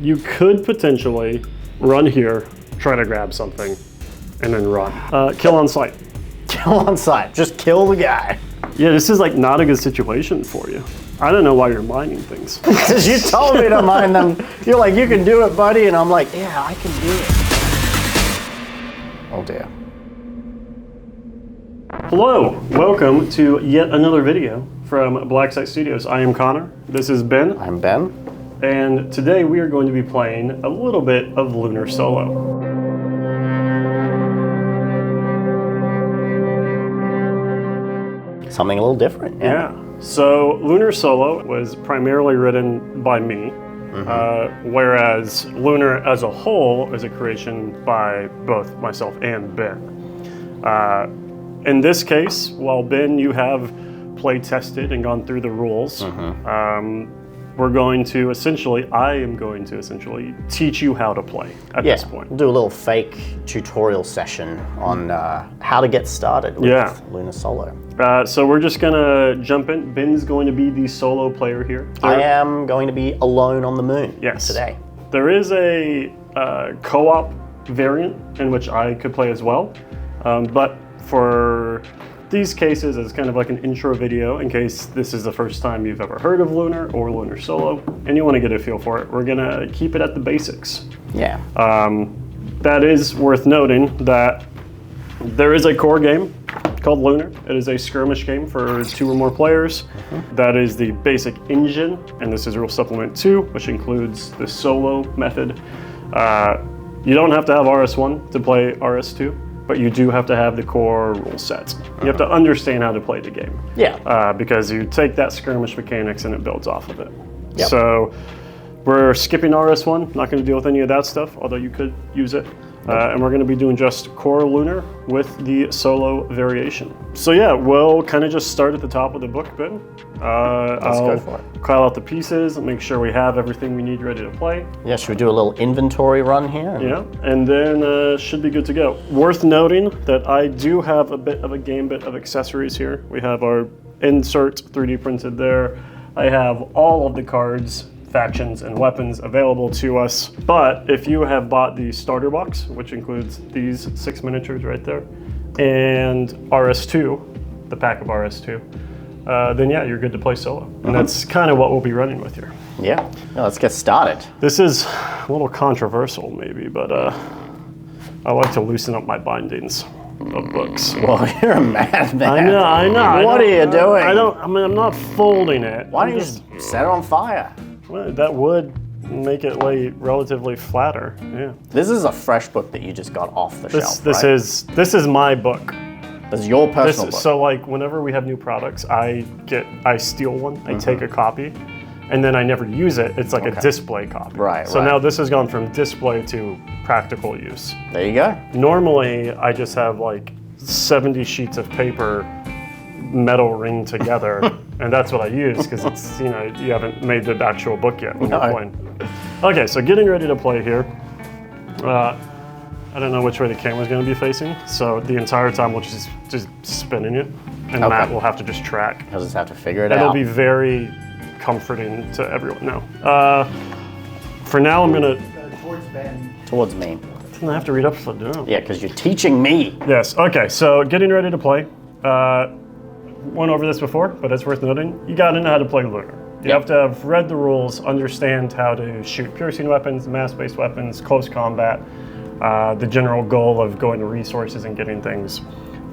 You could potentially run here, try to grab something, and then run. Kill on sight. Kill on sight. Just kill the guy. Yeah, this is like not a good situation for you. I don't know why you're mining things. Because you told me to mine them. You're like, you can do it, buddy. And I'm like, yeah, I can do it. Oh dear. Hello, welcome to yet another video from Black Site Studios. I am Connor. This is Ben. I'm Ben. And today we are going to be playing a little bit of Lunar Solo. Something a little different. Yeah. So Lunar Solo was primarily written by me, whereas Lunar as a whole is a creation by both myself and Ben. In this case, while Ben, you have play tested and gone through the rules, I am going to essentially teach you how to play at this point. We'll do a little fake tutorial session on how to get started with Lunar Solo. So we're just gonna jump in. Ben's going to be the solo player here. I am going to be alone on the moon today. There is a co-op variant in which I could play as well, but for these cases, it's kind of like an intro video in case this is the first time you've ever heard of Lunar or Lunar Solo, and you want to get a feel for it. We're gonna keep it at the basics. Yeah. That is worth noting that there is a core game called Lunar. It is a skirmish game for 2 or more players. That is the basic engine, and this is Rule Supplement 2, which includes the solo method. You don't have to have RS-1 to play RS-2. But you do have to have the core rule set. You have to understand how to play the game. Yeah. Because you take that skirmish mechanics and it builds off of it. Yep. So we're skipping RS1, not going to deal with any of that stuff, although you could use it. And we're going to be doing just core Lunar with the solo variation. So yeah, we'll kind of just start at the top of the book, Ben. Let's go for it. Call out the pieces, make sure we have everything we need ready to play. Yeah, should we do a little inventory run here? Yeah, and then should be good to go. Worth noting that I do have a bit of a gambit of accessories here. We have our insert 3D printed there. I have all of the cards, factions, and weapons available to us. But if you have bought the starter box, which includes these 6 miniatures right there, and RS-2, the pack of RS-2, then yeah, you're good to play solo. And that's kind of what we'll be running with here. Yeah, let's get started. This is a little controversial maybe, but I like to loosen up my bindings of books. Well, you're a madman. I know. What are you doing? I'm not folding it. Why don't you just set it on fire? Well, that would make it lay relatively flatter. Yeah. This is a fresh book that you just got off the shelf, This is my book. This is your personal book. So like whenever we have new products, I steal one, I take a copy, and then I never use it. It's like a display copy. Right. So now this has gone from display to practical use. There you go. Normally I just have like 70 sheets of paper metal ring together, and that's what I use because it's, you haven't made the actual book yet when you're playing. Okay, so getting ready to play here. I don't know which way the camera's going to be facing, so the entire time we'll just spinning it, and Matt will have to just track. He'll just have to figure it out. It'll be very comforting to everyone. No. For now, I'm going to... Towards Ben. Towards me. I have to read up for the Yeah, because you're teaching me. Yes, okay, so getting ready to play. Went over this before, but it's worth noting. You got to know how to play Lunar. You have to have read the rules, understand how to shoot piercing weapons, mass-based weapons, close combat, the general goal of going to resources and getting things.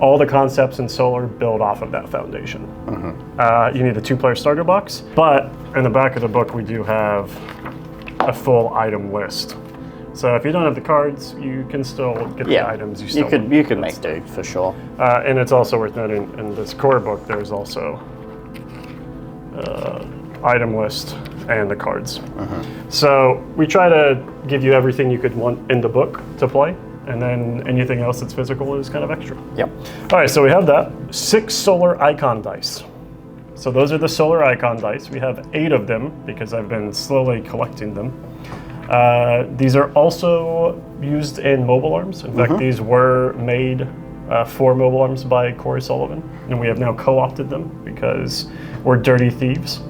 All the concepts in Solar build off of that foundation. You need a 2-player starter box, but in the back of the book we do have a full item list. So if you don't have the cards, you can still get the items you still You could make do, for sure. And it's also worth noting, in this core book, there's also item list and the cards. So we try to give you everything you could want in the book to play, and then anything else that's physical is kind of extra. Yep. All right, so we have that. 6 solar icon dice. So those are the solar icon dice. We have 8 of them because I've been slowly collecting them. These are also used in mobile arms. In fact, these were made for mobile arms by Corey Sullivan, and we have now co-opted them because we're dirty thieves.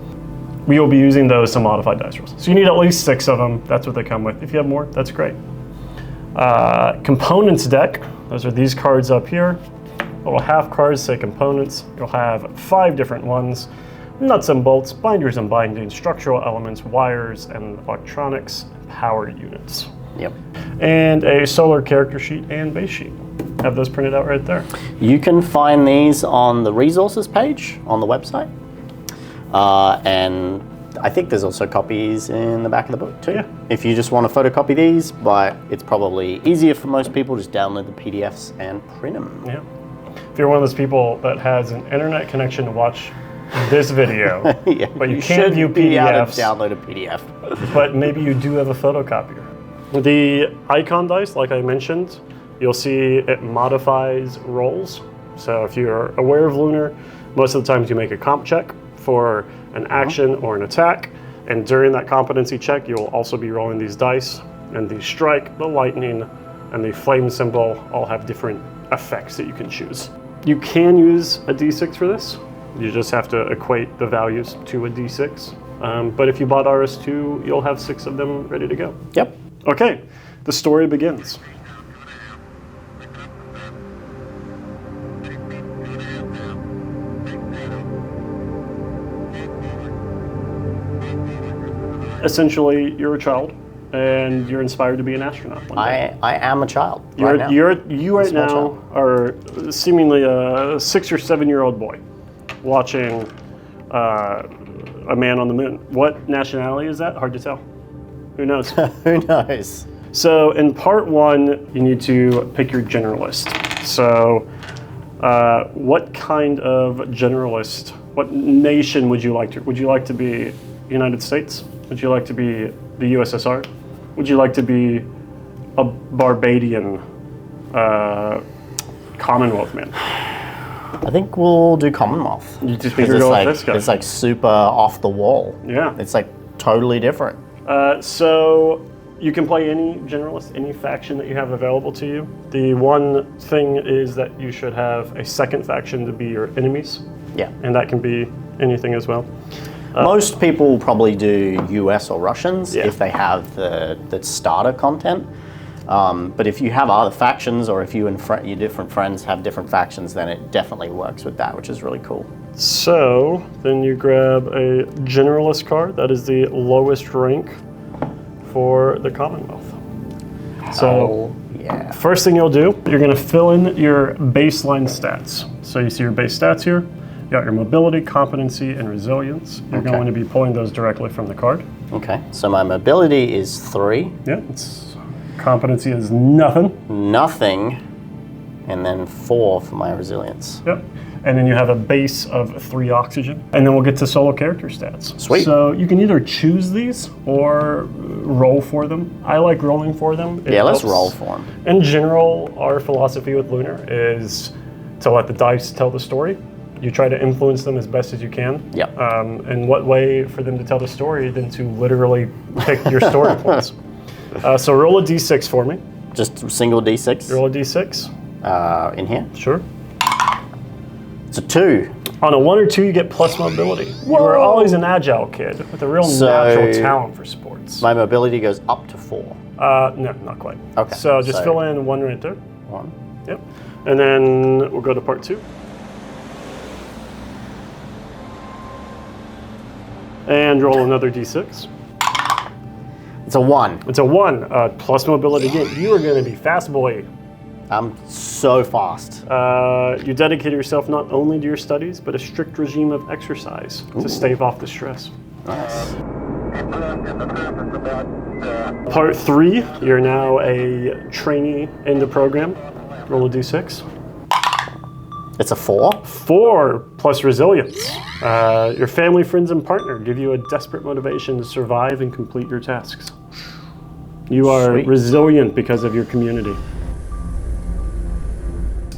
we will be using those to modify dice rolls. So you need at least 6 of them. That's what they come with. If you have more, that's great. Components deck. Those are these cards up here. Little half cards say components. You'll have 5 different ones. Nuts and bolts, binders and bindings, structural elements, wires and electronics, power units. Yep. And a solar character sheet and base sheet. Have those printed out right there. You can find these on the resources page on the website. And I think there's also copies in the back of the book too. Yeah. If you just want to photocopy these, but it's probably easier for most people, just download the PDFs and print them. Yeah. If you're one of those people that has an internet connection to watch this video, Yeah, but you can't view be able PDFs, to download a PDF. but maybe you do have a photocopier. The icon dice, like I mentioned, you'll see it modifies rolls. So if you're aware of Lunar, most of the times you make a comp check for an action or an attack, and during that competency check, you'll also be rolling these dice, and the strike, the lightning, and the flame symbol all have different effects that you can choose. You can use a D6 for this. You just have to equate the values to a D6. But if you bought RS-2, you'll have 6 of them ready to go. Yep. Okay, the story begins. Essentially, you're a child, and you're inspired to be an astronaut. One day. I am a child. You right now child. are seemingly a 6 or 7 year old boy watching a man on the moon. What nationality is that? Hard to tell. Who knows? Who knows? So in part 1, you need to pick your generalist. So what kind of generalist, what nation would you like to? Would you like to be United States? Would you like to be the USSR? Would you like to be a Barbadian Commonwealth man? I think we'll do Commonwealth. You just think you're going with this guy? It's like super off the wall. Yeah. It's like totally different. So you can play any generalist, any faction that you have available to you. The one thing is that you should have a second faction to be your enemies. Yeah. And that can be anything as well. Most people probably do US or Russians Yeah. if they have the starter content. But if you have other factions, or if you and your different friends have different factions, then it definitely works with that, which is really cool. So then you grab a generalist card. That is the lowest rank for the Commonwealth. So yeah. first thing you'll do, you're going to fill in your baseline stats. So you see your base stats here. You got your mobility, competency, and resilience. You're going to be pulling those directly from the card. Okay, so my mobility is 3. Yeah, competency is nothing. Nothing, and then 4 for my resilience. Yep. And then you have a base of 3 oxygen. And then we'll get to solo character stats. Sweet. So you can either choose these or roll for them. I like rolling for them. Yeah, let's roll for them. In general, our philosophy with Lunar is to let the dice tell the story. You try to influence them as best as you can. Yep. And what way for them to tell the story than to literally pick your story points. So roll a d6 for me. Just a single d6? Roll a d6. In here? Sure. It's a 2. On a 1 or 2, you get plus mobility. Whoa. You were always an agile kid with a real natural talent for sports. My mobility goes up to 4. No, not quite. Okay. So just fill in 1 right there. 1. Yep. And then we'll go to part 2. And roll another d6. It's a 1. It's a 1, plus mobility again. You are going to be fast boy. I'm so fast. You dedicate yourself not only to your studies, but a strict regime of exercise to stave off the stress. Nice. Part 3, you're now a trainee in the program. Roll a d6. It's a 4. 4 plus resilience. Your family, friends, and partner give you a desperate motivation to survive and complete your tasks. You are Sweet. resilient because of your community.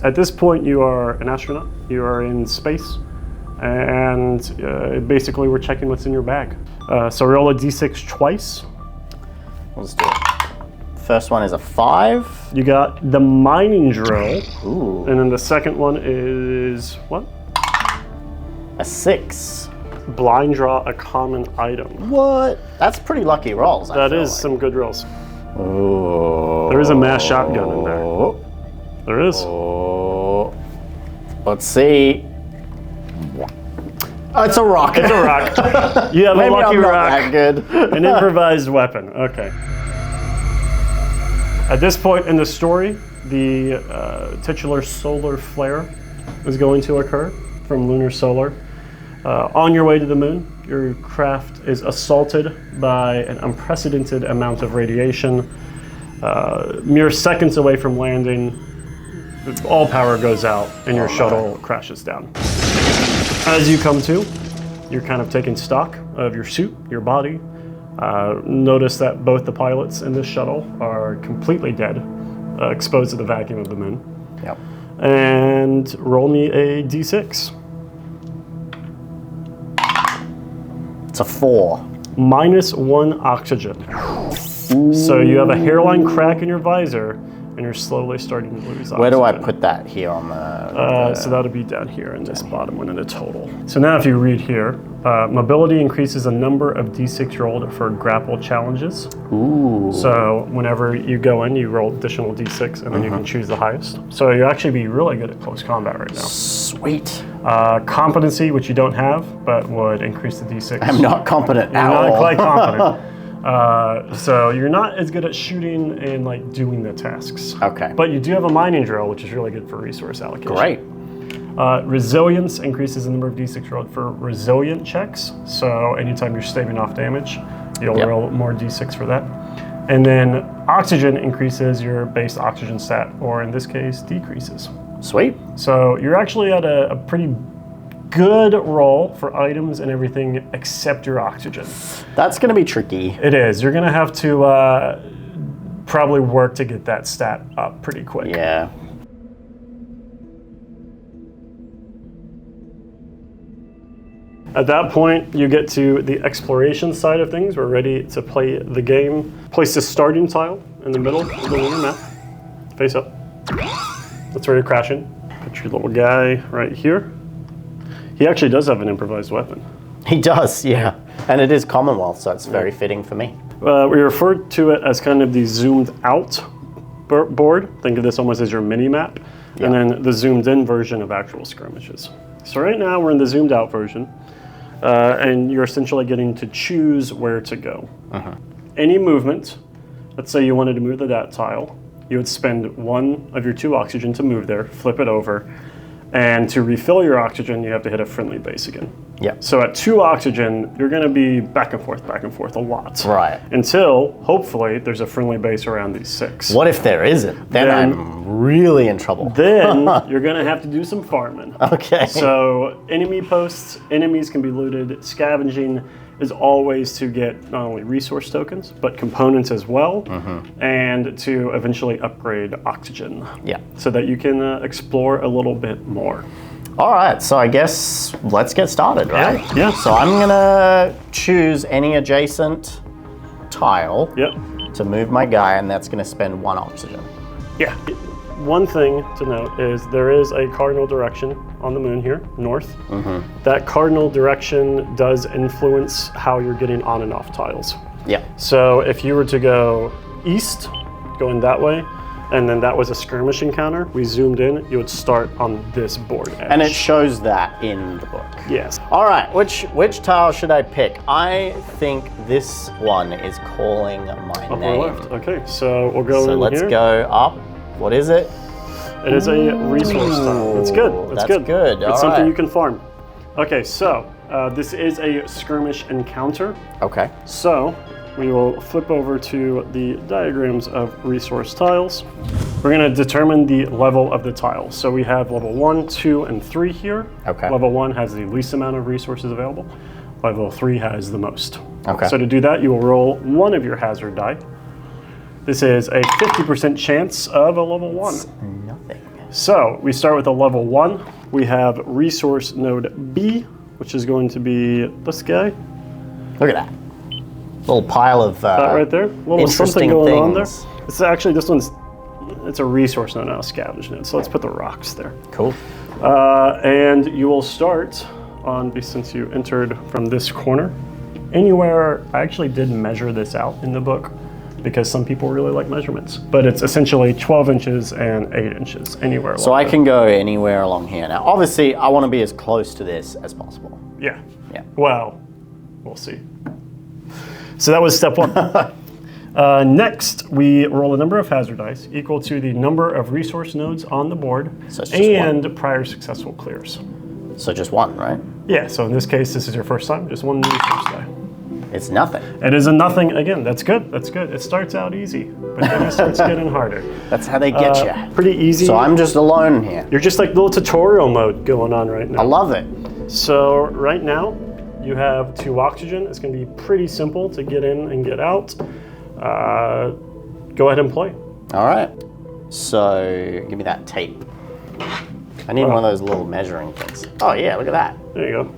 At this point, you are an astronaut. You are in space, and basically we're checking what's in your bag. So roll a d6 twice. Let's do it. First one is a 5. You got the mining drill. Ooh. And then the second one is what? A 6. blind draw a common item. What? That's pretty lucky rolls. That is some good rolls. Oh. There is a mass shotgun in there. There is. Oh. Let's see. Oh, it's a rock. It's a rock. You have Maybe a lucky I'm not rock. that good. An improvised weapon. Okay. At this point in the story, the titular solar flare is going to occur from Lunar Solar. On your way to the moon, your craft is assaulted by an unprecedented amount of radiation. Mere seconds away from landing, all power goes out and your shuttle crashes down. As you come to, you're kind of taking stock of your suit, your body. Notice that both the pilots in this shuttle are completely dead, exposed to the vacuum of the moon. Yep. And roll me a d6. It's a 4. -1 oxygen. Ooh. So you have a hairline crack in your visor, and you're slowly starting to lose oxygen. Where do I put that here on the... So that'll be down here in this bottom one in the total. So now if you read here, mobility increases the number of d6 rolled for grapple challenges. Ooh. So whenever you go in, you roll additional d6, and then you can choose the highest. So you actually be really good at close combat right now. Sweet. Competency, which you don't have, but would increase the d6. I'm not competent at You're not all. quite competent. So you're not as good at shooting and like doing the tasks. Okay. But you do have a mining drill, which is really good for resource allocation. Great. Resilience increases the number of d6 rolled for resilient checks. So anytime you're staving off damage, you'll roll more d6 for that. And then oxygen increases your base oxygen stat, or in this case, decreases. Sweet. So you're actually at a pretty good roll for items and everything except your oxygen. That's going to be tricky. It is. You're going to have to probably work to get that stat up pretty quick. Yeah. At that point, you get to the exploration side of things. We're ready to play the game. Place the starting tile in the middle of the lunar map. Face up. That's where you're crashing. Put your little guy right here. He actually does have an improvised weapon. He does, yeah. And it is Commonwealth, so it's very fitting for me. We refer to it as kind of the zoomed out board. Think of this almost as your mini map. Yeah. And then the zoomed in version of actual skirmishes. So right now we're in the zoomed out version. And you're essentially getting to choose where to go. Any movement, let's say you wanted to move to that tile, you would spend 1 of your 2 oxygen to move there, flip it over, and to refill your oxygen, you have to hit a friendly base again. Yeah. So at 2 oxygen, you're going to be back and forth a lot. Right. Until, hopefully, there's a friendly base around these 6. What if there isn't? Then I'm really in trouble. Then you're going to have to do some farming. Okay. So enemy posts, enemies can be looted. Scavenging is always to get not only resource tokens, but components as well, and to eventually upgrade oxygen. Yeah. So that you can explore a little bit more. All right, so I guess let's get started, right? Yeah. So I'm gonna choose any adjacent tile Yep. to move my guy, and that's gonna spend 1 oxygen. Yeah. One thing to note is there is a cardinal direction on the moon here, north. That cardinal direction does influence how you're getting on and off tiles. Yeah. So if you were to go east, going that way, and then that was a skirmish encounter, we zoomed in, you would start on this board edge. And it shows that in the book. Yes. All right, which tile should I pick? I think this one is calling my Up name. or left. Okay, so we'll go So in let's here. go up. What is it? It is a resource tile. That's good. That's good. good. It's All something right. you can farm. Okay, so this is a skirmish encounter. Okay. So we will flip over to the diagrams of resource tiles. We're going to determine the level of the tile. So we have level 1, 2, and 3 here. Okay. Level 1 has the least amount of resources available. Level 3 has the most. Okay. So to do that, you will roll 1 of your hazard die. This is a 50% chance of a level 1. Nothing. So we start with a level 1. We have resource node B, which is going to be this guy. Look at that. Little pile of That right there. A little something interesting going on there. things. It's actually, this one's, it's a resource node, not a scavenge node. So let's put the rocks there. Cool. And you will start since you entered from this corner. Anywhere, I actually did measure this out in the book because some people really like measurements, but it's essentially 12 inches and 8 inches anywhere. So I can go anywhere along here. Now, obviously, I want to be as close to this as possible. Yeah. Yeah. Well, we'll see. So that was step one. Next, we roll a number of hazard dice equal to the number of resource nodes on the board So it's just and prior successful clears. So just one, right? Yeah, so in this case, this is your first time, just one resource die. It's nothing. It is a nothing, again, that's good, that's good. It starts out easy, but then it starts getting harder. That's how they get you. Pretty easy. So I'm just alone here. You're just like little tutorial mode going on right now. I love it. So right now, you have 2 oxygen. It's going to be pretty simple to get in and get out. Go ahead and play. All right. So give me that tape. I need one of those little measuring things. Oh yeah, look at that. There you go.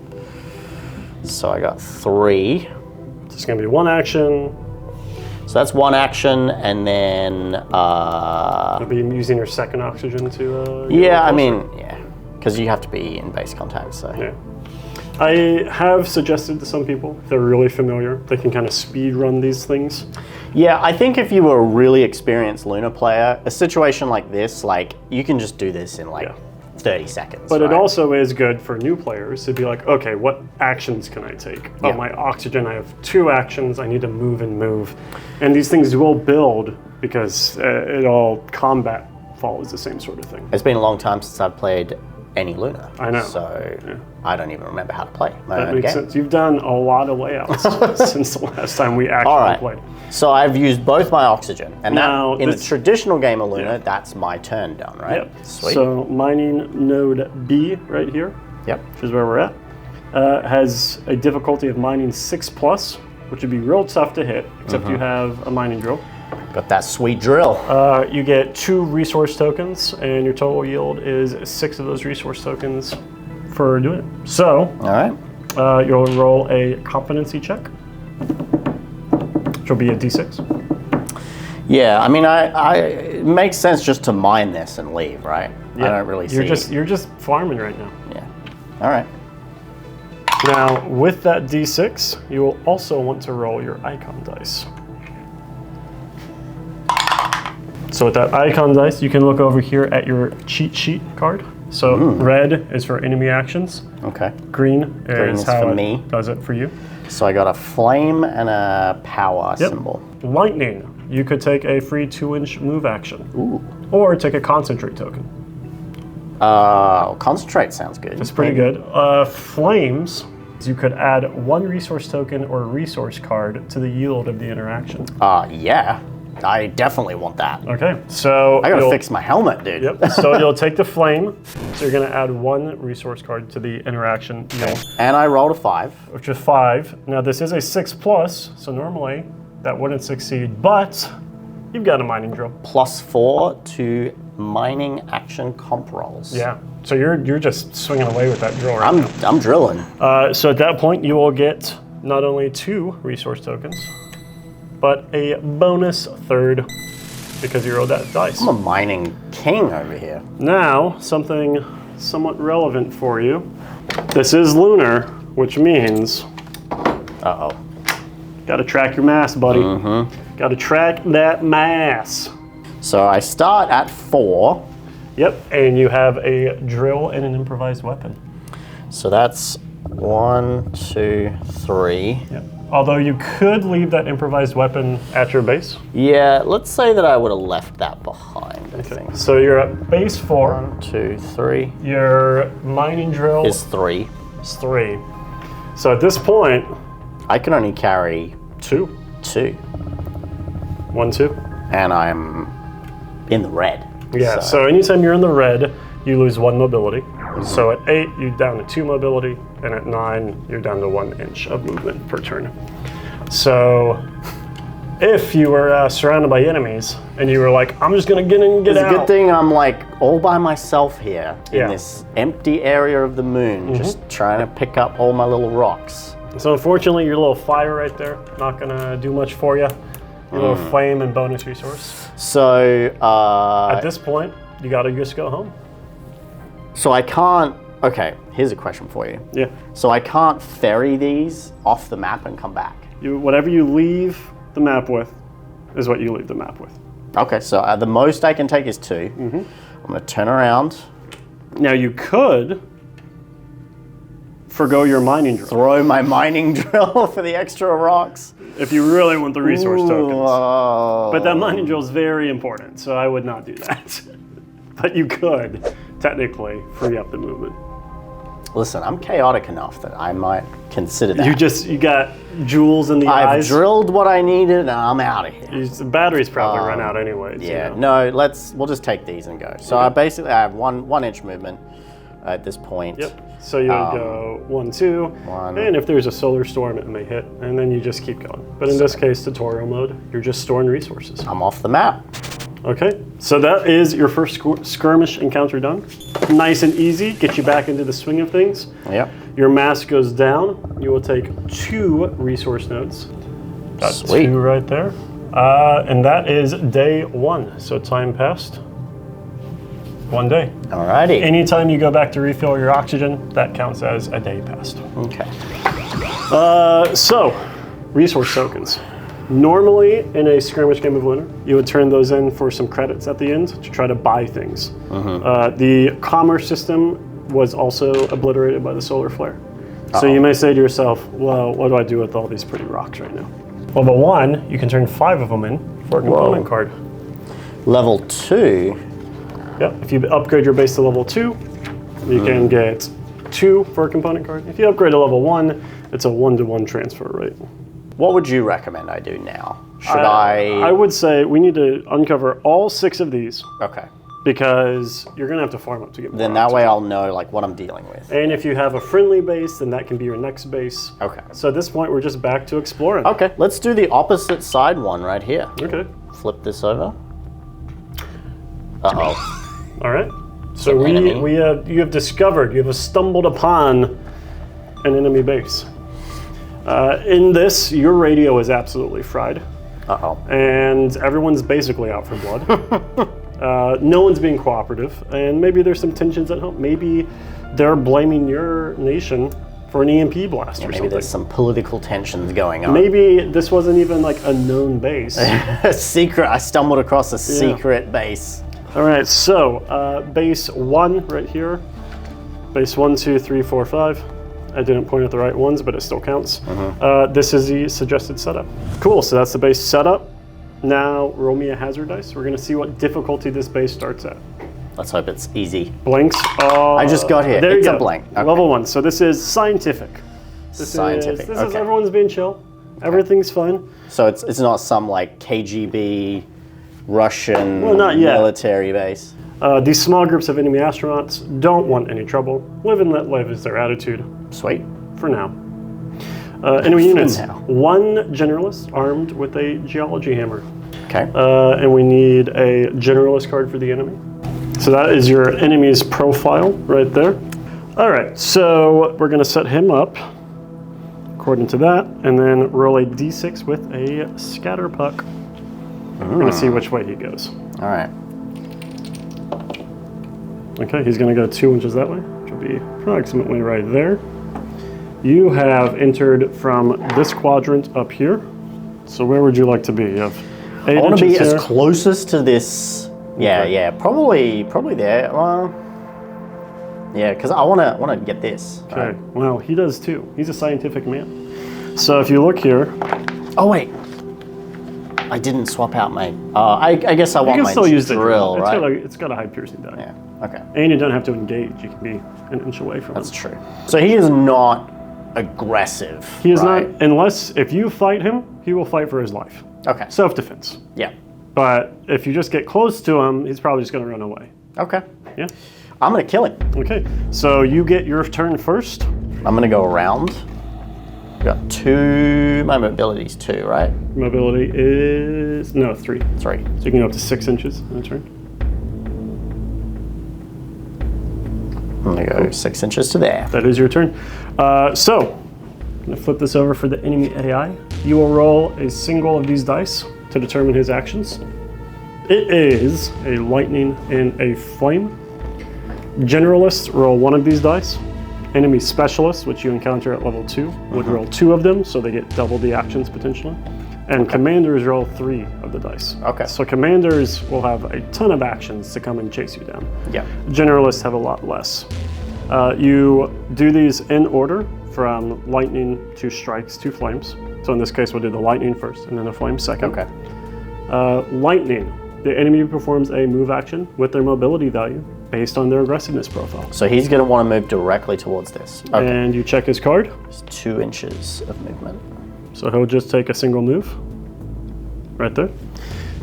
So I got 3. It's going to be 1 action. So that's 1 action, and then You'll be using your second oxygen to. yeah, I mean, yeah, because you have to be in base contact. So Yeah. I have suggested to some people, if they're really familiar, they can kind of speed run these things. yeah, I think if you were a really experienced Lunar player, a situation like this, like you can just do this in like Yeah. 30 seconds. But right? it also is good for new players to be like, okay, what actions can I take? Yeah. Oh, my oxygen, I have 2 actions, I need to move and move. And these things will build because it all combat follows the same sort of thing. It's been a long time since I've played any Lunar. I know. So Yeah. I don't even remember how to play my That own makes game. sense. You've done a lot of layouts since the last time we actually All right. played. So I've used both my oxygen, and Now, that in the this- traditional game of Lunar, Yeah. that's my turn done, right? Yep. Sweet. So mining node B right here, yep. which is where we're at, has a difficulty of mining 6+, which would be real tough to hit, except you have a mining drill. Got that sweet drill. You get 2 resource tokens, and your total yield is 6 of those resource tokens for doing it. So All right. you'll roll a competency check, which will be a D6. Yeah, I mean, it makes sense just to mine this and leave, right? I don't really see. You're just farming right now. Yeah. All right. Now, with that D6, you will also want to roll your icon dice. So with that icon dice, you can look over here at your cheat sheet card. So red is for enemy actions. Okay. Green is how for it me. does it for you. So I got a flame and a power symbol. Lightning, you could take a free 2-inch move action. Ooh. Or take a concentrate token. Concentrate sounds good. It's pretty good. Flames, you could add 1 resource token or resource card to the yield of the interaction. Yeah. I definitely want that. Okay, so I gotta fix my helmet, dude. Yep. So you'll take the flame. So you're gonna add 1 resource card to the interaction yield, And I rolled a 5. which is 5. Now this is a 6+, so normally that wouldn't succeed, but you've got a mining drill. +4 to mining action comp rolls. Yeah. So you're just swinging away with that drill right now. I'm drilling. So at that point, you will get not only 2 resource tokens, but a bonus 3rd because you rolled that dice. I'm a mining king over here. Now, something somewhat relevant for you. This is Lunar, which means Uh-oh. gotta track your mass, buddy. Gotta track that mass. So I start at 4. Yep, and you have a drill and an improvised weapon. So that's 1, 2, 3. Yep. Although you could leave that improvised weapon at your base. Yeah, let's say that I would have left that behind, I think. So you're at base 4. 1, 2, 3 Your mining drill is 3. is 3. So at this point, I can only carry 2. 2. 1, 2. And I'm in the red. Yeah, so anytime you're in the red, you lose 1 mobility. So at 8, you're down to 2 mobility, and at 9, you're down to 1 inch of movement per turn. So if you were surrounded by enemies, and you were like, I'm just gonna get in and get It's out. a good thing I'm like all by myself here in Yeah. this empty area of the moon, just trying to pick up all my little rocks. So unfortunately, your little fire right there, not gonna do much for you. Your little flame and bonus resource. So At this point, you gotta just go home. so I can't Okay, here's a question for you. Yeah. So I can't ferry these off the map and come back? Whatever you leave the map with is what you leave the map with. Okay, so the most I can take is 2. Mm-hmm. I'm going to turn around. Now you could forgo your mining drill. Throw my mining drill for the extra rocks. If you really want the resource tokens. Oh. But that mining drill is very important, so I would not do that. But you could technically free up the movement. Listen, I'm chaotic enough that I might consider that. You got jewels in the eyes. I've drilled what I needed and I'm out of here. The batteries probably run out anyway. Yeah, you know. no, we'll just take these and go. So I basically have one inch movement at this point. Yep. So you would go 1, 2, 1. and if there's a solar storm, it may hit, and then you just keep going. But in this case, tutorial mode, you're just storing resources. I'm off the map. Okay, so that is your first skirmish encounter done. Nice and easy, get you back into the swing of things. Yep. Your mass goes down. You will take 2 resource nodes. Got Sweet. 2 right there. And that is day 1. So time passed. 1 day. Alrighty. Anytime you go back to refill your oxygen, that counts as a day passed. Okay. So, resource tokens. Normally, in a skirmish game of Lunar, you would turn those in for some credits at the end to try to buy things. The commerce system was also obliterated by the solar flare. So you may say to yourself, well, what do I do with all these pretty rocks right now? Level 1, you can turn 5 of them in for a component card. Level 2. Yeah, if you upgrade your base to level 2, you can get 2 for a component card. If you upgrade to level 1, it's a 1-to-1 transfer rate. What would you recommend I do now? Should I? I would say we need to uncover all 6 of these. Okay. Because you're going to have to farm up to get more. Then that way I'll know like what I'm dealing with. And if you have a friendly base, then that can be your next base. Okay. So at this point, we're just back to exploring. Okay, let's do the opposite side one right here. Okay. Flip this over. Uh-oh. All right. So you have discovered, you have stumbled upon an enemy base. In this, your radio is absolutely fried. Uh-oh. And everyone's basically out for blood. No one's being cooperative, and maybe there's some tensions at home. Maybe they're blaming your nation for an EMP blast or Maybe something. there's some political tensions going on. Maybe this wasn't even like a known base. A secret. I stumbled across a secret base. All right, so base 1 right here. Base 1, 2, 3, 4, 5. I didn't point at the right ones, but it still counts. This is the suggested setup. Cool, so that's the base setup. Now roll me a hazard dice. We're gonna see what difficulty this base starts at. Let's hope it's easy. Blanks. I just got here. There It's you a go. blank. Okay. Level 1. So this is scientific. This Scientific. is Okay. everyone's being chill. Everything's fine. So it's not some like KGB Russian not yet. military base. These small groups of enemy astronauts don't want any trouble. Live and let live is their attitude. Sweet. For now. Enemy units. now. 1 generalist armed with a geology hammer. Okay. And we need a generalist card for the enemy. So that is your enemy's profile right there. All right, so we're gonna set him up according to that, and then roll a d6 with a scatter puck. We're gonna see which way he goes. All right. Okay, he's gonna go 2 inches that way, which will be approximately right there. You have entered from this quadrant up here. So where would you like to be? You have 8 I want to be inches as here. closest to this. Yeah, Okay. yeah, probably there. Yeah, because I want to get this. Okay, well, he does too. He's a scientific man. So if you look here, Oh wait, I didn't swap out my. I guess I you want can my still use the drill, drill. right? It's got a high piercing die. Yeah. Okay, And you don't have to engage. You can be an inch away from that's him. true. So he is not aggressive. He is right? not, unless if you fight him, he will fight for his life. Okay. Self-defense. Yeah. But if you just get close to him, he's probably just going to run away. Okay. Yeah? I'm gonna kill him. Okay, so you get your turn first. I'm gonna go around. Got 2. My mobility's 2, right? Mobility is, no, 3. 3. So you can go up to 6 inches in a turn. I'm gonna go 6 inches to there. That is your turn. So, I'm going to flip this over for the enemy AI. You will roll a single of these dice to determine his actions. It is a lightning and a flame. Generalists roll 1 of these dice. Enemy specialists, which you encounter at level 2, would roll 2 of them, so they get double the actions potentially. And commanders roll 3 of the dice. Okay. So commanders will have a ton of actions to come and chase you down. Yeah. Generalists have a lot less. You do these in order from lightning to strikes to flames. So in this case, we'll do the lightning first and then the flame second. Okay. Lightning. The enemy performs a move action with their mobility value based on their aggressiveness profile. So he's going to want to move directly towards this. Okay. And you check his card. It's 2 inches of movement. So he'll just take a single move. Right there.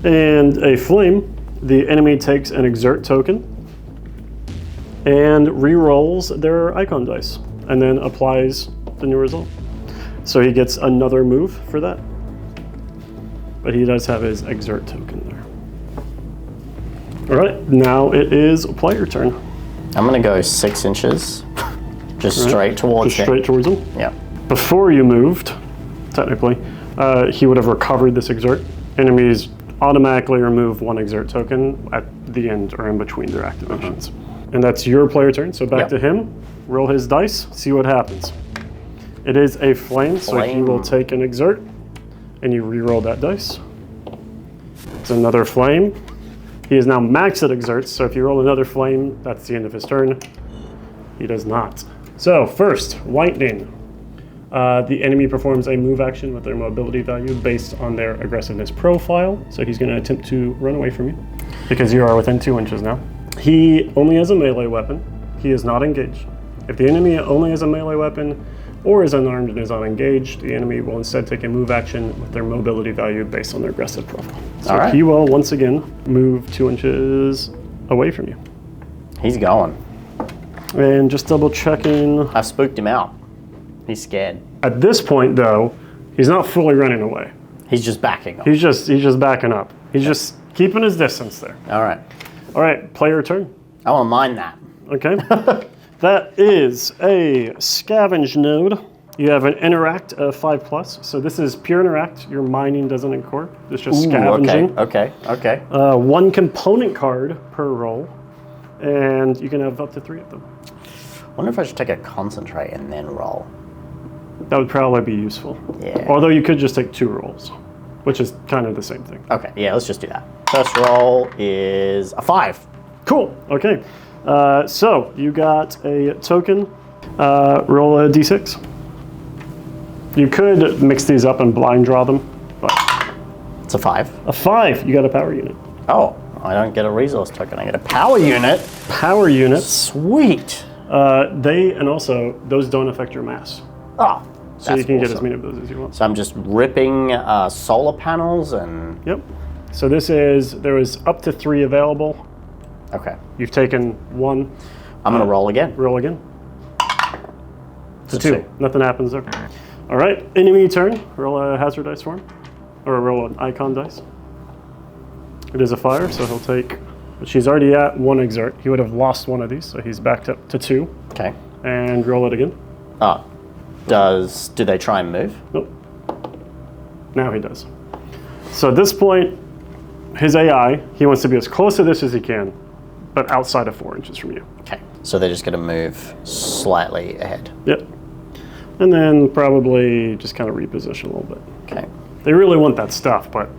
And a flame. The enemy takes an exert token and re-rolls their icon dice and then applies the new result. So he gets another move for that. But he does have his exert token there. All right, now it is player turn. I'm going to go 6 inches, just straight towards Just him. straight towards him. Yeah. Before you moved, technically, he would have recovered this exert. Enemies automatically remove 1 exert token at the end or in between their activations. And that's your player turn, so back to him. Roll his dice, see what happens. It is a flame, so he will take an exert, and you re-roll that dice. It's another flame. He is now maxed at exerts, so if you roll another flame, that's the end of his turn. He does not. So first, lightning. The enemy performs a move action with their mobility value based on their aggressiveness profile. So he's going to attempt to run away from you because you are within 2 inches now. He only has a melee weapon. He is not engaged. If the enemy only has a melee weapon or is unarmed and is not engaged, the enemy will instead take a move action with their mobility value based on their aggressive profile. So he will once again move 2 inches away from you. He's going. And just double checking. I've spooked him out. He's scared. At this point, though, he's not fully running away. He's just backing up. He's just backing up. He's just keeping his distance there. All right. All right, player turn. I want to mine that. Okay. That is a scavenge node. You have an interact of 5+. So this is pure interact. Your mining doesn't incur. It's just scavenging. Okay. 1 component card per roll, and you can have up to 3 of them. I wonder if I should take a concentrate and then roll. That would probably be useful. Yeah. Although you could just take 2 rolls, which is kind of the same thing. Okay, yeah, let's just do that. First roll is a 5. Cool. Okay. So you got a token. Roll a d6. You could mix these up and blind draw them, but It's a 5. a 5. You got a power unit. Oh, I don't get a resource token. I get a power unit. Power units. Sweet. And also those don't affect your mass, Oh, so you can get as many of those as you want. So I'm just ripping solar panels and... Yep. So there was up to 3 available. Okay. You've taken 1. I'm going to roll again. Roll again. It's a It's 2. a 2. Nothing happens there. All right. Enemy turn. Roll a hazard dice for him, or roll an icon dice. It is a fire, so he'll take. But she's already at 1 exert. He would have lost 1 of these, so he's backed up to 2. Okay. And roll it again. Oh. Do they try and move? Nope. Now he does. So at this point, his AI, he wants to be as close to this as he can, but outside of 4 inches from you. Okay. So they're just going to move slightly ahead. Yep. And then probably just kind of reposition a little bit. Okay. They really want that stuff, but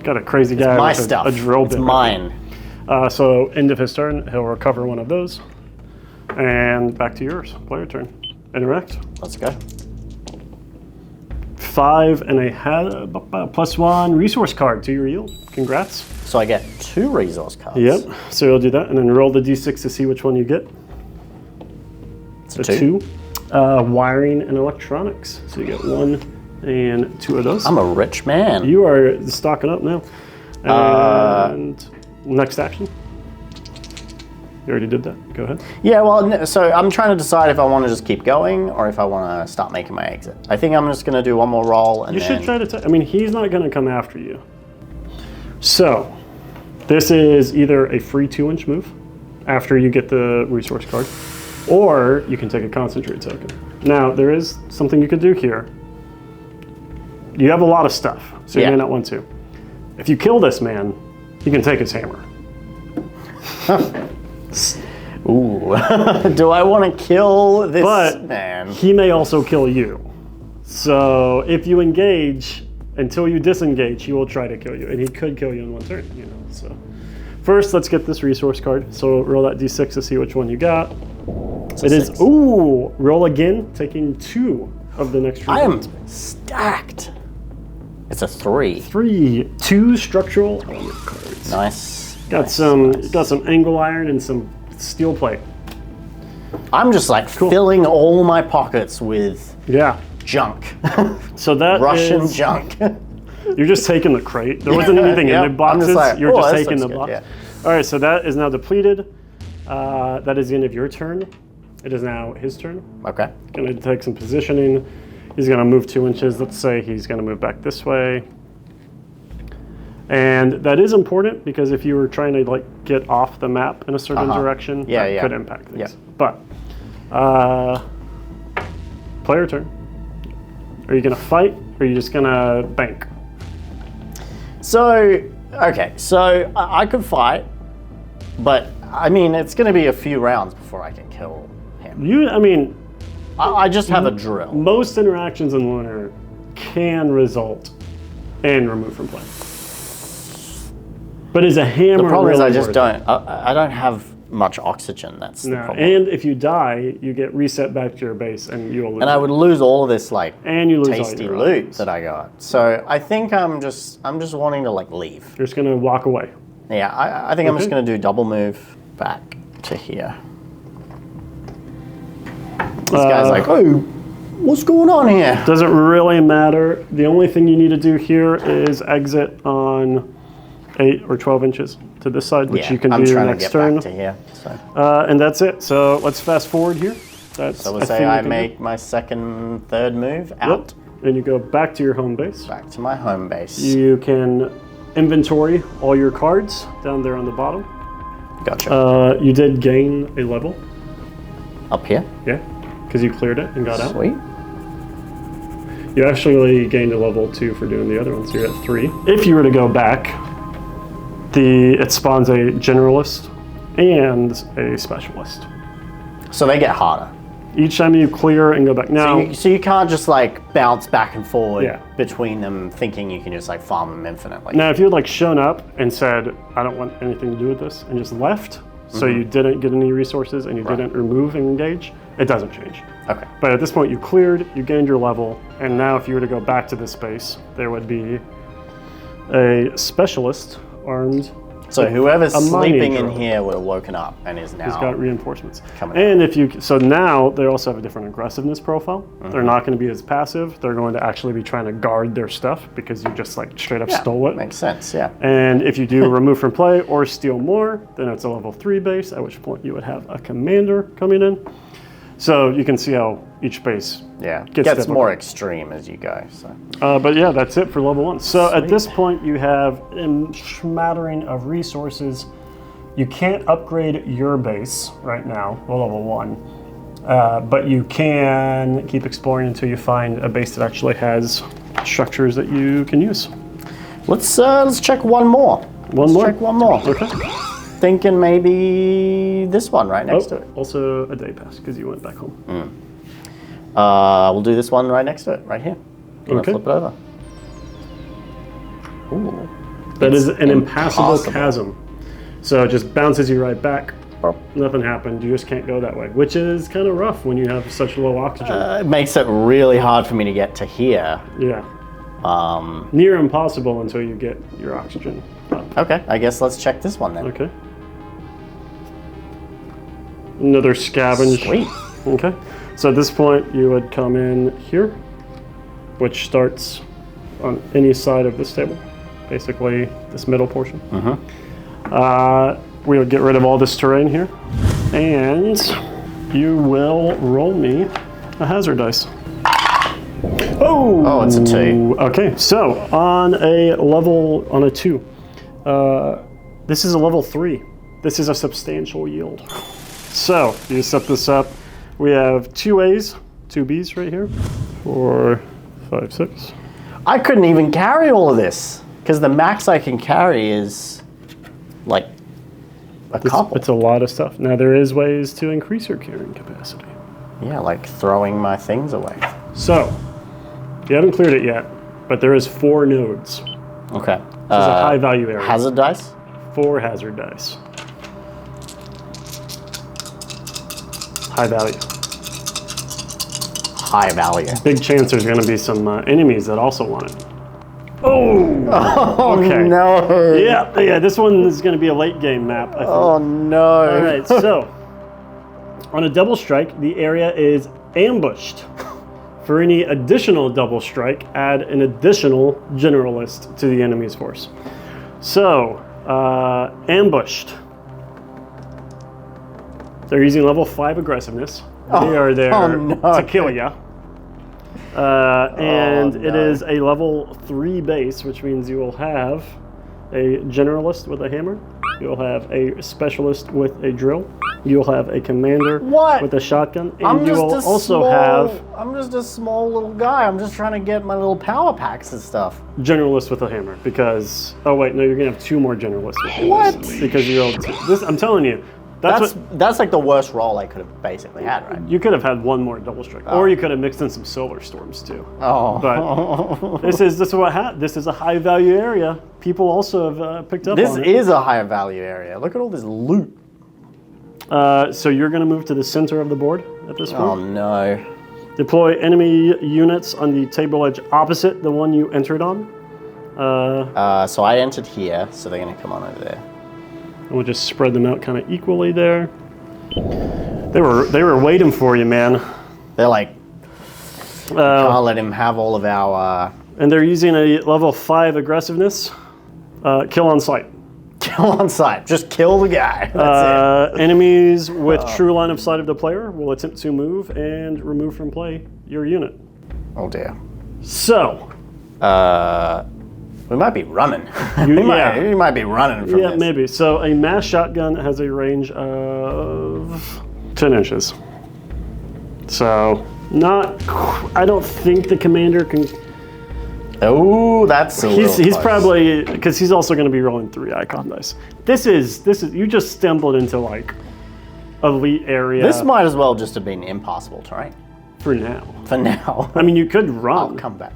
got a crazy guy My with stuff. a drill bit. It's mine. So end of his turn, he'll recover 1 of those. And back to yours, player turn. Interact. Let's go. 5 and a plus 1 resource card to your yield. Congrats. So I get 2 resource cards. Yep. So you'll do that, and then roll the d6 to see which one you get. It's a 2. Wiring and electronics. So you get 1 and 2 of those. I'm a rich man. You are stocking up now. And next action. You already did that. Go ahead. Yeah, well, so I'm trying to decide if I want to just keep going or if I want to start making my exit. I think I'm just going to do 1 more roll and You should try to. I mean, he's not going to come after you. So, this is either a free 2-inch move after you get the resource card, or you can take a concentrate token. Now, there is something you could do here. You have a lot of stuff, so you may not want to. If you kill this man, you can take his hammer. Ooh. Do I want to kill this But man? he may also kill you. So if you engage, until you disengage, he will try to kill you. And he could kill you in one turn, you know. So first, let's get this resource card. So roll that d6 to see which one you got. It is, ooh, roll again, taking 2 of the next I am rewards. stacked. It's a 3. 3, 2 structural element cards. Nice. Got some angle iron and some steel plate. I'm just like filling all my pockets with junk. So that Russian is, junk. you're just taking the crate. There wasn't anything in the boxes. Like, you're just this taking the looks box. good, All right, so that is now depleted. That is the end of your turn. It is now his turn. Okay. Gonna take some positioning. He's gonna move 2 inches. Let's say he's gonna move back this way. And that is important because if you were trying to like get off the map in a certain direction, that could impact things. But player turn. Are you gonna fight or are you just gonna bank? So, okay, so I could fight, but I mean, it's gonna be a few rounds before I can kill him. I just have a drill. Most interactions in Lunar can result in remove from play. But is a hammer The problem is really I just worth don't. I don't have much oxygen. That's the problem. And if you die, you get reset back to your base, and you'll lose. And I would lose all of this like you lose tasty all your loot items. that I got. So I think I'm just wanting to like leave. You're just gonna walk away. Yeah, I think I'm just gonna do double move back to here. This guy's like, oh, what's going on here? Doesn't really matter. The only thing you need to do here is exit on 8 or 12 inches to this side, which you can I'm do trying next to get turn. back to here. So, And that's it. So let's fast forward here. That's so we'll say I make my second, third move out. Yep. And you go back to your home base. Back to my home base. You can inventory all your cards down there on the bottom. Gotcha. You did gain a level. Up here? Yeah, because you cleared it and got out. Sweet. You actually gained a level 2 for doing the other ones. So you're at 3. If you were to go back, it spawns a generalist and a specialist. So they get harder. Each time you clear and go back. Now, So you can't just like bounce back and forward Yeah. between them thinking you can just like farm them infinitely. now if you had like shown up and said, I don't want anything to do with this, and just left, so you didn't get any resources and you didn't remove and engage, it doesn't change. Okay. But at this point you cleared, you gained your level, and now if you were to go back to this space, there would be a specialist armed. So whoever's a mining sleeping in drill. here would have woken up and is now He's got reinforcements. coming And so now they also have a different aggressiveness profile. They're not going to be as passive. They're going to actually be trying to guard their stuff because you just like straight up stole it. Makes sense, yeah. And if you do remove from play or steal more, then it's a level 3 base, at which point you would have a commander coming in. So you can see how each base Yeah, gets gets difficult. more extreme as you go. So But yeah, that's it for level 1. So at this point, you have a smattering of resources. You can't upgrade your base right now, well, level 1. But you can keep exploring until you find a base that actually has structures that you can use. let's check one more. One more? Check one more. Okay. Thinking maybe this one right next to it. Also a day pass because you went back home. We'll do this one right next to it, right here. Gonna Okay. flip it over. Ooh. That is It's an impassable impossible. chasm. So it just bounces you right back. Burp. Nothing happened. You just can't go that way, which is kind of rough when you have such low oxygen. It makes it really hard for me to get to here. Yeah. Near impossible until you get your oxygen up. Okay, I guess let's check this one then. Okay. Another scavenge. Sweet. Okay. So at this point, you would come in here, which starts on any side of this table, basically this middle portion. We would get rid of all this terrain here, and you will roll me a hazard dice. Oh, it's a 2. Okay, so on a 2, this is a level 3. This is a substantial yield. So you set this up. We have 2 A's, 2 B's right here. 4, 5, 6. I couldn't even carry all of this because the max I can carry is like A couple. It's a lot of stuff. Now there is ways to increase your carrying capacity. Yeah, like throwing my things away. So, you haven't cleared it yet, but there is 4 nodes. Okay. This is a high value area. Hazard dice? 4 hazard dice. High value. High value. Big chance there's going to be some enemies that also want it. Oh! Okay. No. Yeah, this one is going to be a late game map, I think. Oh no. All right, so on a double strike, the area is ambushed. For any additional double strike, add an additional generalist to the enemy's force. So, ambushed. They're using level 5 aggressiveness. They are there to kill ya. And it is a level 3 base, which means you will have a generalist with a hammer. You'll have a specialist with a drill. You'll have a commander with a shotgun. And you will also have... I'm just a small little guy. I'm just trying to get my little power packs and stuff. Generalist with a hammer, because... Oh wait, no, you're going to have 2 more generalists with What? Because you rolled 2. This, I'm telling you. That's like the worst roll I could have basically had, right? You could have had 1 more double strike, or you could have mixed in some solar storms too. Oh, but this is a high value area. People also have picked up. This on it. is a higher value area. Look at all this loot. So you're going to move to the center of the board at this point. Oh no! Deploy enemy units on the table edge opposite the one you entered on. So I entered here, so they're going to come on over there. And we'll just spread them out kind of equally there. They were waiting for you, man. They're like, can't let him have all of our... And they're using a level 5 aggressiveness. Kill on sight. Kill on sight. Just kill the guy. That's it. Enemies with true line of sight of the player will attempt to move and remove from play your unit. Oh dear. So. We might be running. We might be running from this. Yeah, maybe. So a mass shotgun has a range of 10 inches. So I don't think the commander can. Oh, that's a little He's close. probably, because he's also going to be rolling 3 icon dice. This is you just stumbled into like elite area. This might as well just have been impassable terrain. For now. For now. I mean, you could run. I'll come back.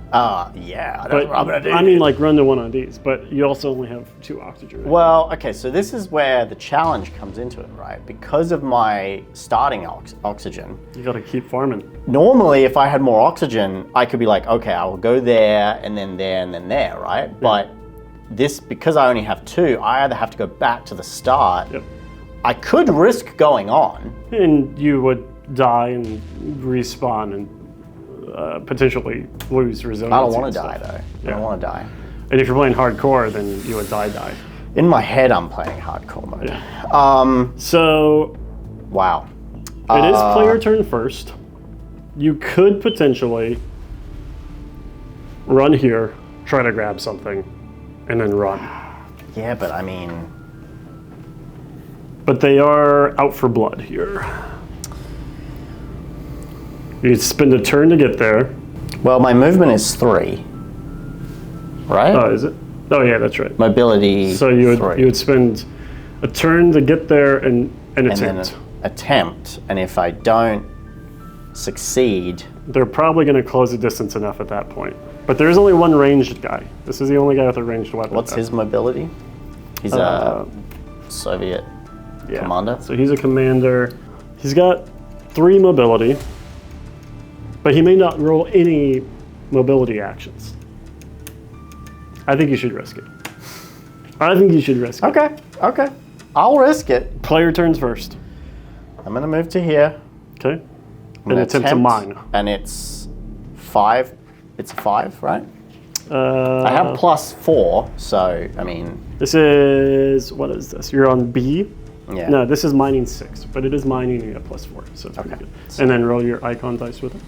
Yeah, that's what I'm gonna do. I mean, like run to one of these, but you also only have 2 oxygen. Well, okay, so this is where the challenge comes into it, right? Because of my starting oxygen. You got to keep farming. Normally, if I had more oxygen, I could be like, okay, I will go there, and then there, and then there, right? Yeah. But this, because I only have 2, I either have to go back to the start. Yep. I could risk going on. And you would die and respawn and potentially lose resilience. I don't want to die, though. Yeah. I don't want to die. And if you're playing hardcore, then you would die. In my head, I'm playing hardcore mode. Yeah. So... Wow. It is player turn first. You could potentially run here, try to grab something, and then run. Yeah, but I mean... But they are out for blood here. You spend a turn to get there. Well, my movement is 3. Right? Oh, is it? Oh, yeah, that's right. Mobility. So you would 3. you would spend a turn to get there and attempt. And then attempt, and if I don't succeed, they're probably going to close the distance enough at that point. But there is only one ranged guy. This is the only guy with a ranged weapon. What's his mobility? He's a Soviet commander. So he's a commander. He's got 3 mobility, but he may not roll any mobility actions. I think you should risk it. Okay. I'll risk it. Player turns first. I'm gonna move to here. Okay. And attempt to mine. And it's 5. It's a 5, right? I I have +4, so I mean. This is, what is this? You're on B. Yeah. No, this is mining 6, but it is mining and you have +4, so it's pretty good. And then roll your icon dice with it.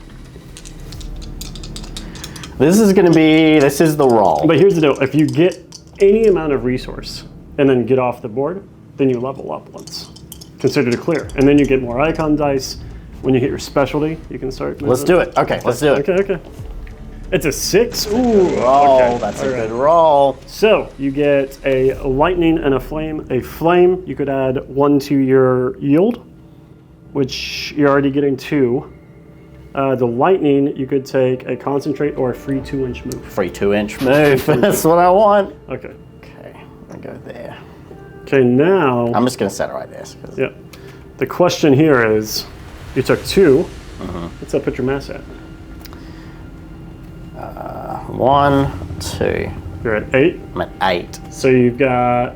This is the roll. But here's the deal: if you get any amount of resource and then get off the board, then you level up once. Considered a clear, and then you get more icon dice. When you hit your specialty, you can start moving. Let's do it. Okay, let's do it. Okay. It's a 6. Ooh, Roll, okay. that's a All right. good roll. So you get a lightning and a flame. A flame, you could add 1 to your yield, which you're already getting 2. The lightning, you could take a concentrate or a free 2-inch move. Free 2-inch move, that's what I want. Okay. Okay, I'll go there. Okay, now. I'm just gonna set it right there. Yeah. The question here is, you took 2. What's that put your mass at? 1, 2. You're at 8. I'm at 8. So you've got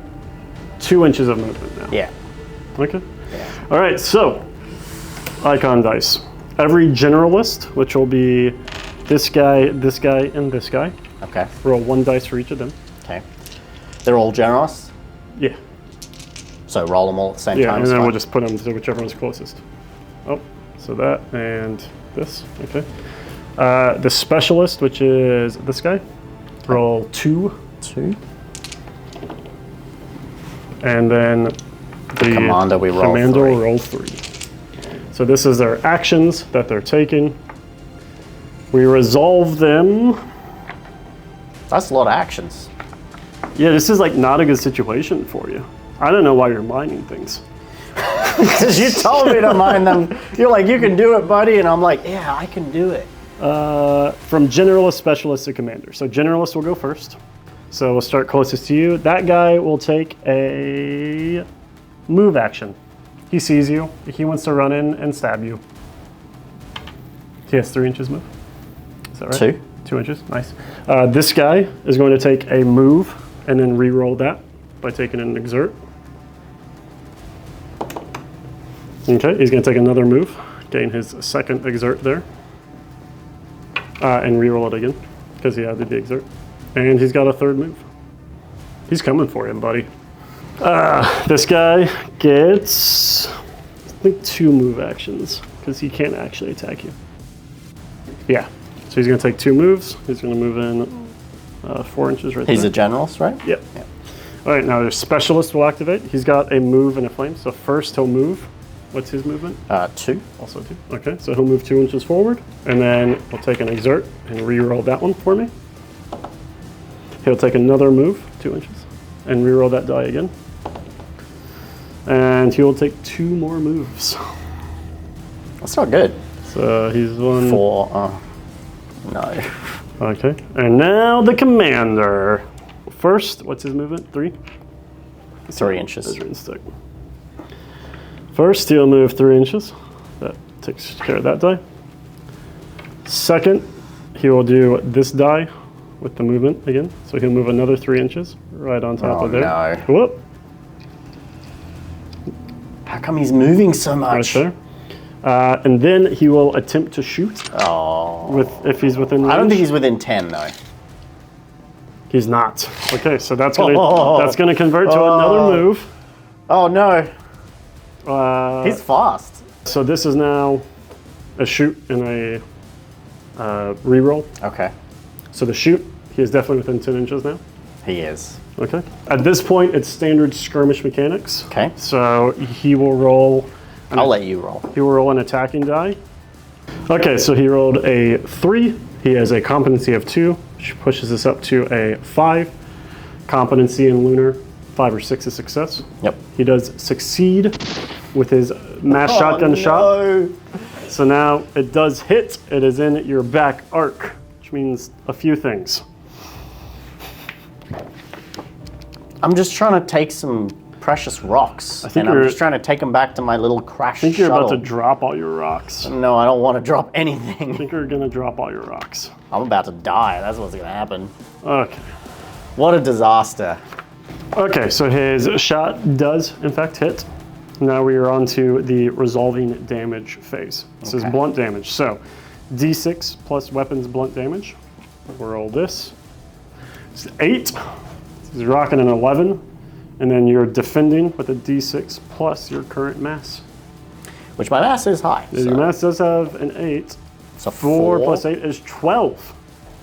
2 inches of movement now. Yeah. Okay. All right, so icon dice. Every generalist, which will be this guy, and this guy, Okay. roll 1 dice for each of them. Okay. They're all generous, Yeah. so roll them all at the same Yeah, time. and is then fine. we'll just put them to whichever one's closest. Oh, so that and this. Okay. The specialist, which is this guy, roll 2. 2. And then the commander, we roll commander 3. will roll 3. So this is their actions that they're taking. We resolve them. That's a lot of actions. Yeah, this is like not a good situation for you. I don't know why you're mining things. Because you told me to mine them. You're like, you can do it, buddy. And I'm like, yeah, I can do it. From generalist, specialist to commander. So generalist will go first. So we'll start closest to you. That guy will take a move action. He sees you. He wants to run in and stab you. He has 3 inches move. Is that right? 2. 2 inches, nice. This guy is going to take a move and then re-roll that by taking an exert. Okay, he's going to take another move, gain his second exert there, and re-roll it again because he added the exert. And he's got a 3rd move. He's coming for him, buddy. This guy gets, I think, 2 move actions because he can't actually attack you. Yeah, so he's going to take 2 moves. He's going to move in 4 inches right there. He's a generalist, right? Yep. All right, now their specialist will activate. He's got a move and a flame. So first he'll move. What's his movement? 2. Also 2. Okay, so he'll move 2 inches forward, and then we'll take an exert and re-roll that one for me. He'll take another move, 2 inches, and re-roll that die again. And he will take 2 more moves. That's not good. So he's 1. 4. No. Okay, and now the commander. First, what's his movement? 3? 3 inches. Measuring stick. First, he'll move 3 inches. That takes care of that die. Second, he will do this die with the movement again. So he'll move another 3 inches right on top of there. No. Whoop. How come he's moving so much? Right there. And then he will attempt to shoot Oh. if he's within range. I don't think he's within 10 though. He's not. Okay, so that's gonna convert to another move. Oh no. He's He's fast. So this is now a shoot and a reroll. Okay. So the shoot, he is definitely within 10 inches now. He is. Okay. At this point, it's standard skirmish mechanics. Okay. So he will roll. I'll let you roll. He will roll an attacking die. Okay, so he rolled a 3. He has a competency of 2, which pushes us up to a 5. Competency in Lunar, 5 or 6 is success. Yep. He does succeed with his mass shotgun shot. So now it does hit. It is in your back arc, which means a few things. I'm just trying to take some precious rocks, and I'm just trying to take them back to my little crash I think you're shuttle. about to drop all your rocks. No, I don't want to drop I anything. think you're gonna drop all your rocks. I'm about to die. That's what's gonna happen. Okay. What a disaster. Okay, so his shot does in fact hit. Now we are on to the resolving damage phase. This is blunt damage. So D6 plus weapons blunt damage. We'll roll this. It's 8. He's rocking an 11. And then you're defending with a D6 plus your current mass. Which my mass is high. Your So, mass does have an 8. so 4 plus 8 is 12.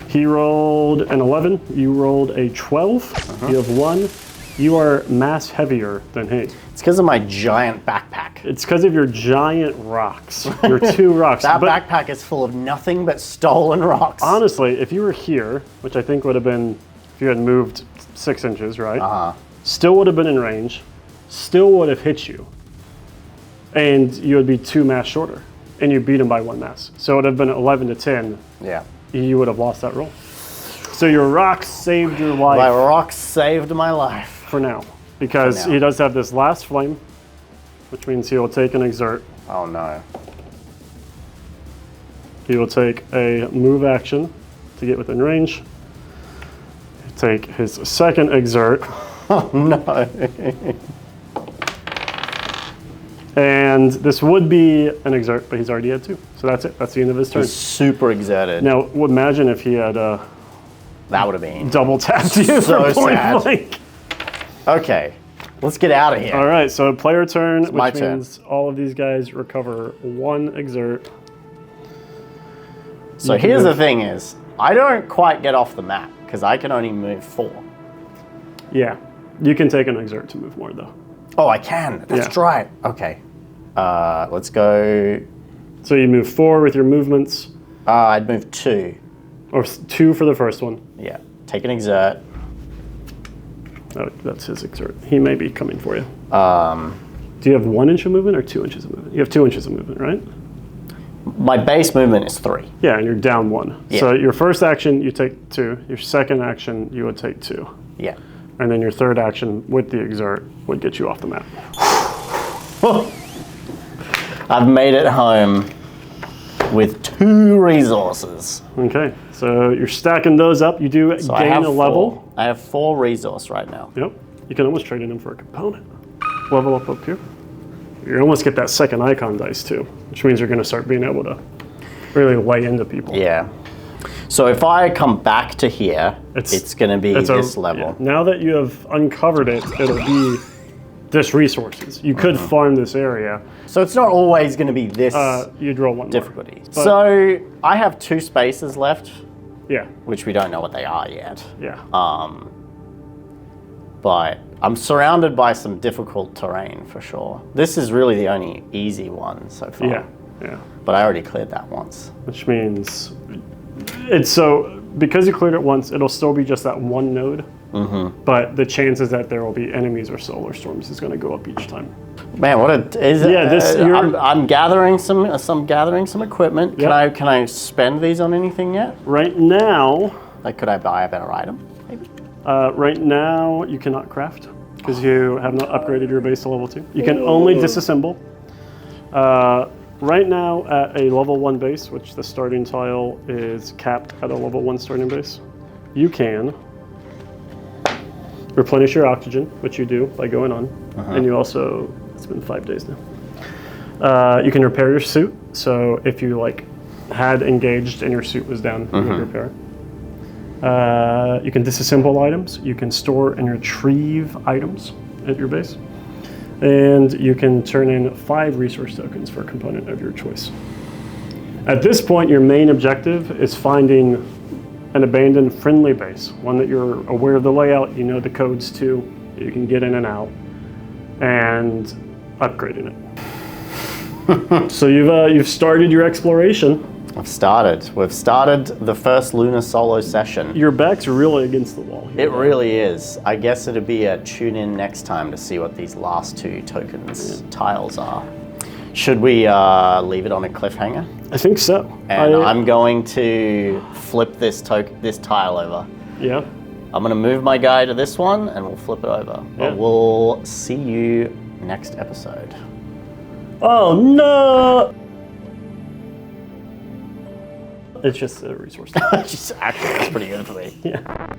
He rolled an 11. You rolled a 12. You have 1. You are mass heavier than he. It's because of my giant backpack. It's because of your giant rocks. Your 2 rocks. That But backpack is full of nothing but stolen rocks. honestly, if you were here, which I think would have been, if you had moved 6 inches, right? Still would have been in range, still would have hit you. And you would be 2 mass shorter. And you beat him by 1 mass. So it would have been 11 to 10. Yeah. You would have lost that roll. So your rocks saved your life. My rocks saved my life. For now. Because he does have this last flame, which means he will take an exert. Oh no. He will take a move action to get within range. Take his second exert. Oh no. And this would be an exert, but he's already had 2. So that's it. That's the end of his turn. He's super exerted. Now, imagine if he had That would have been double tapped you so for point sad. blank. Okay, let's get out of here. All right, so player turn, my which means all of these guys recover 1 exert. So here's the thing is, I don't quite get off the map because I can only move 4. Yeah, you can take an exert to move more though. Oh, I can. That's Yeah. right. Okay. Let's go. So you move 4 with your movements, I'd move 2. or 2 for the first one. Yeah. Take an exert. Oh, that's his exert. He may be coming for you. Do you have 1 inch of movement or 2 inches of movement? You have 2 inches of movement, right? My base movement is 3. Yeah, and you're down 1. Yeah. So your first action, you take 2. Your second action, you would take 2. Yeah. And then your third action with the exert would get you off the map. I've made it home with 2 resources. Okay, so you're stacking those up. You do So I gain have a level. 4. I have 4 resource right now. Yep. You can almost trade it in for a component. Level up here. You almost get that second icon dice too, which means you're going to start being able to really lay into people. Yeah. So if I come back to here, it's going to be this level. Yeah. Now that you have uncovered it, it'll be this resources. You could farm this area. So it's not always going to be this You'd roll 1 more. difficulty. So I have 2 spaces left, Yeah. which we don't know what they are yet. Yeah. But I'm surrounded by some difficult terrain for sure. This is really the only easy one so far. Yeah. Yeah. But I already cleared that once. Which means it's so because you cleared it once, it'll still be just that 1 node. But the chances that there will be enemies or solar storms is going to go up each time. Man, what a is it? Yeah, this- I'm gathering some equipment. Yep. Can I spend these on anything yet? Right now, Like, could I buy a better item? Maybe. right now you cannot craft because you have not upgraded your base to level 2. You can only disassemble. Right now at a level 1 base, which the starting tile is capped at a level 1 starting base, you can replenish your oxygen, which you do by going on, and you also, it's been 5 days now. You can repair your suit, so if you like had engaged and your suit was down, you would repair it. You can disassemble items, you can store and retrieve items at your base, and you can turn in 5 resource tokens for a component of your choice. At this point, your main objective is finding an abandoned friendly base, one that you're aware of the layout, you know the codes to, you can get in and out, and upgrading it. So you've started your exploration. We've started the first Lunar solo session. Your back's really against the wall here. It really is. I guess it'd be a tune in next time to see what these last 2 tokens tiles are. Should we leave it on a cliffhanger? I think so. And I'm going to flip this tile over. Yeah. I'm gonna move my guy to this one and we'll flip it over. Yeah. But we'll see you next episode. Oh no! It's just a resource. Actually, that's pretty good for me. Yeah.